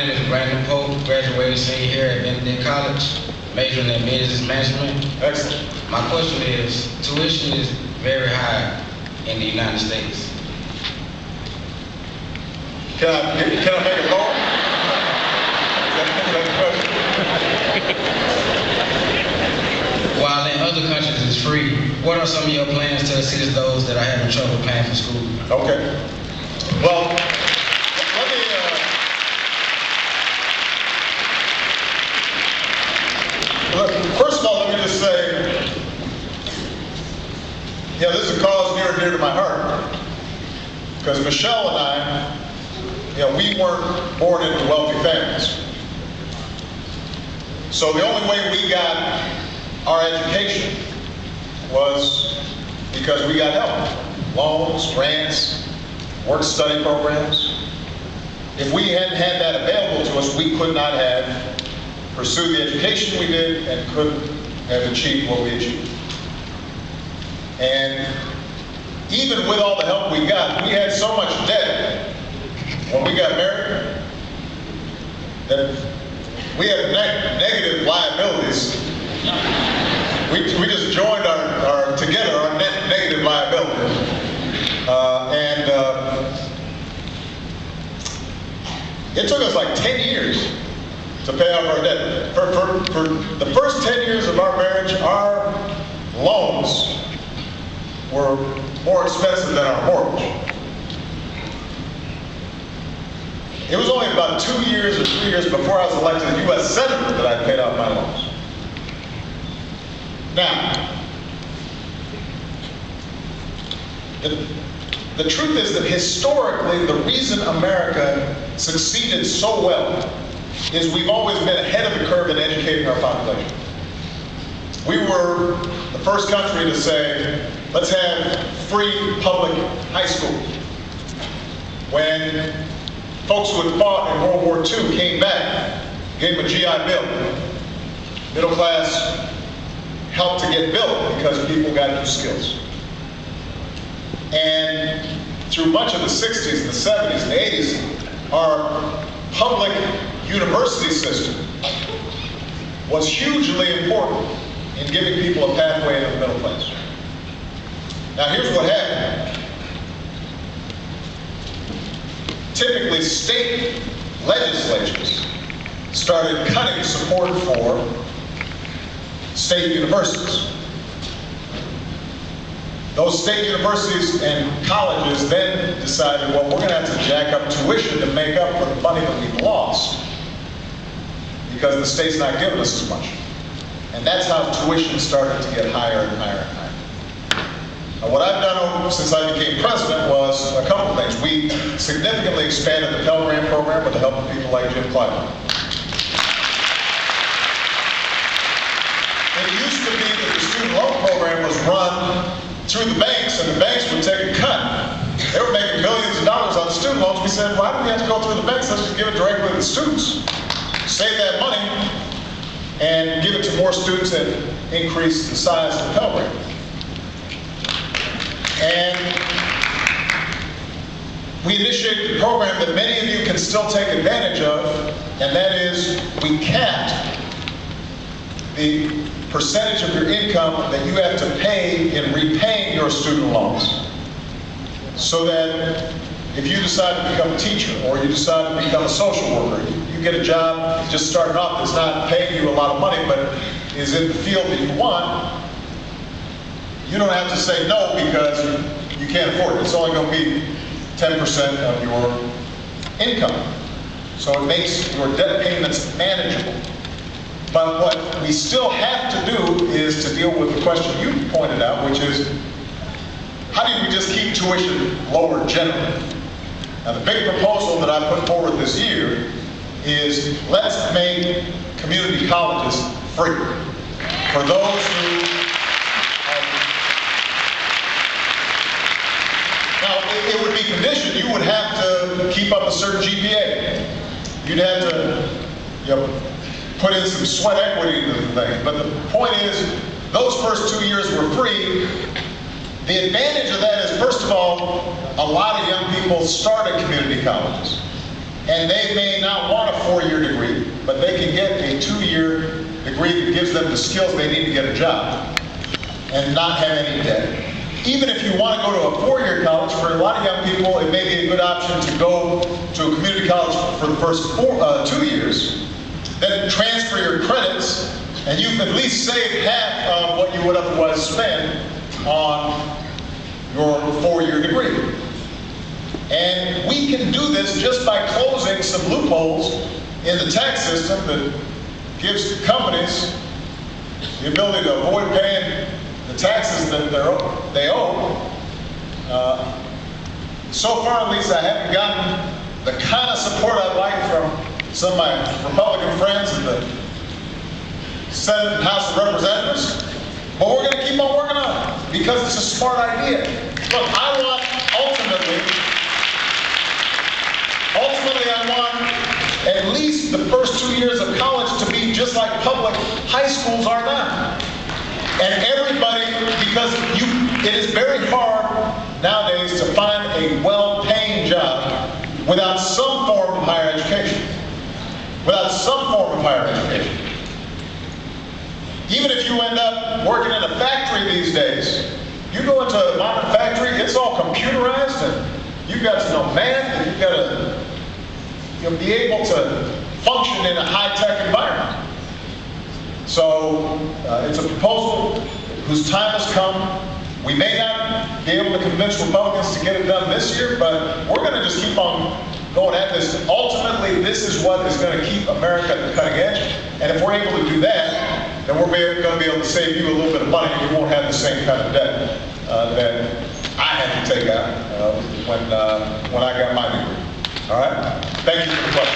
name is Brandon Pope, graduated senior here at Benedict College, majoring in business management. Excellent. My question is, tuition is very high in the United States. Can I make it lower? Is that the question? While in other countries it's free, what are some of your plans to assist those that are having trouble paying for school? Okay. Well, first of all, let me just say, this is a cause near and dear to my heart. Because Michelle and I, we weren't born into wealthy families. So the only way we got our education was because we got help. Loans, grants, work-study programs. If we hadn't had that available to us, we could not have pursued the education we did and couldn't have achieved what we achieved. And even with all the help we got, we had so much debt when we got married that we had negative liabilities. We just joined together our negative liability. It took us like 10 years to pay off our debt. For the first 10 years of our marriage, our loans were more expensive than our mortgage. It was only about 2 years or 3 years before I was elected a U.S. Senator that I paid off my loans. Now, the truth is that historically, the reason America succeeded so well is we've always been ahead of the curve in educating our population. We were the first country to say, let's have free public high school. When folks who had fought in World War II came back, gave them a GI Bill. Middle class helped to get built because people got new skills. And through much of the 60s, the 70s, and the 80s, our public university system was hugely important in giving people a pathway into the middle class. Now here's what happened. Typically, state legislatures started cutting support for state universities. Those state universities and colleges then decided, well, we're going to have to jack up tuition to make up for the money that we've lost because the state's not giving us as much. And that's how tuition started to get higher and higher and higher. Now, what I've done since I became president was a couple of things. We significantly expanded the Pell Grant program with the help of people like Jim Clyburn. It used to be that the student loan program was run through the banks, and the banks would take a cut. They were making millions of dollars on student loans. We said, why do we have to go through the banks? Let's just give it directly to the students. Save that money and give it to more students and increase the size of the Pell Grant. And we initiated a program that many of you can still take advantage of, and that is we capped the percentage of your income that you have to pay in repaying your student loans. So that if you decide to become a teacher or you decide to become a social worker, you get a job just starting off that's not paying you a lot of money but is in the field that you want, you don't have to say no because you can't afford it. It's only going to be 10% of your income. So it makes your debt payments manageable. But what we still have to do is to deal with the question you pointed out, which is, how do we just keep tuition lower generally? Now, the big proposal that I put forward this year is let's make community colleges free for those who now, it would be conditioned. You would have to keep up a certain GPA. You'd have to, put in some sweat equity into the thing. But the point is, those first 2 years were free. The advantage of that is, first of all, a lot of young people start at community colleges. and they may not want a 4-year degree, but they can get a 2-year degree that gives them the skills they need to get a job and not have any debt. Even if you want to go to a 4-year college, for a lot of young people, it may be a good option to go to a community college for the first 2 years, then transfer your credits, and you've at least saved half of what you would otherwise spend on your 4-year degree. And we can do this just by closing some loopholes in the tax system that gives companies the ability to avoid paying the taxes that they owe. So far, at least, I haven't gotten the kind of support I'd like from some of my Republican friends in the Senate and House of Representatives, but we're going to keep on working on it because it's a smart idea. Look, I want ultimately I want at least the first 2 years of college to be just like public high schools are now. And everybody, because it is very hard nowadays to find a well-paying job without some form of higher education. Without some form of higher education. Even if you end up working in a factory these days, you go into a modern factory, it's all computerized, and you've got to know math, and you've got to be able to function in a high-tech environment. So it's a proposal whose time has come. We may not be able to convince Republicans to get it done this year, but we're going to just keep on going at this. Ultimately, this is what is going to keep America at the cutting edge. And if we're able to do that, then we're going to be able to save you a little bit of money, and you won't have the same kind of debt that I had to take out when I got my degree. All right? Thank you for the question.